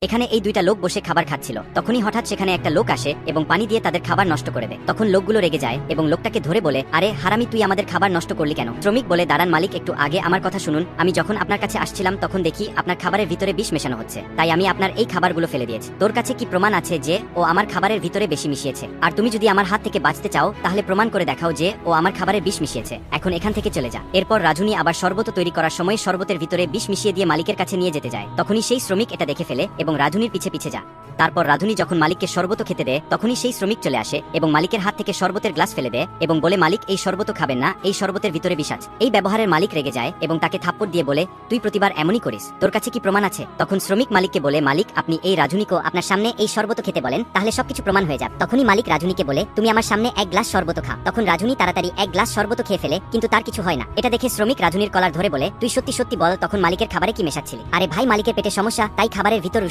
এখানে এই দুইটা লোক বসে খাবার খাচ্ছিল। তখনই হঠাৎ সেখানে একটা লোক আসে এবং পানি দিয়ে তাদের খাবার নষ্ট করে দেয়। তখন লোকগুলো রেগে যায় এবং লোকটাকে ধরে বলে, আরে হারামি, তুই আমাদের খাবার নষ্ট করলি কেন? শ্রমিক বলে, দাঁড়ান মালিক, একটু আগে আমার কথা শুনুন। আমি যখন আপনার কাছে আসছিলাম তখন দেখি আপনার খাবারের ভিতরে বিষ মেশানো হচ্ছে, তাই আমি আপনার এই খাবারগুলো ফেলে দিয়েছি। তোর কাছে কি প্রমাণ আছে যে ও আমার খাবারের ভিতরে বেশি মিশিয়েছে? আর তুমি যদি আমার হাত থেকে বাঁচতে চাও তাহলে প্রমাণ করে দেখাও যে ও আমার খাবারে বিষ মিশিয়েছে। এখন এখান থেকে চলে যা। এরপর রাজুনি আবার শরবত তৈরি করার সময় শরবতের ভিতরে বিষ মিশিয়ে দিয়ে মালিকের কাছে নিয়ে যেতে যায়। তখনই সেই শ্রমিক এটা দেখে ফেলে এবং রাধুনির পিছে পিছে যা। তারপর রাধুনি যখন মালিককে শরবত খেতে দেয় তখনই সেই শ্রমিক চলে আসে এবং মালিকের হাত থেকে শরবতের গ্লাস ফেলে দেয় এবং বলে, মালিক, এই শরবত খাবেন না, এই শরবতের ভিতরে বিষ আছে। এই ব্যবহারের মালিক রেগে যায় এবং তাকে থাপ্পড় দিয়ে বলে, তুই প্রতিবার এমনই করিস, তোর কাছে কি প্রমাণ আছে? তখন শ্রমিক মালিককে বলে, মালিক, আপনি এই রাধুনিকে আপনার সামনে এই শরবত খেতে বলেন, তাহলে সবকিছু প্রমাণ হয়ে যাবে। তখনই মালিক রাধুনিকে বলে, তুমি আমার সামনে এক গ্লাস শরবত খা। তখন রাধুনি তাড়াতাড়ি এক গ্লাস শরবত খেয়ে ফেলে, কিন্তু তার কিছু হয় না। এটা দেখে শ্রমিক রাধুনির কলার ধরে বলে, তুই সত্যি সত্যি বল, তখন মালিকের খাবারে কি মেশাচ্ছিলি? আরে ভাই, মালিকের পেটে সমস্যা, তাই খাবারের ভিতর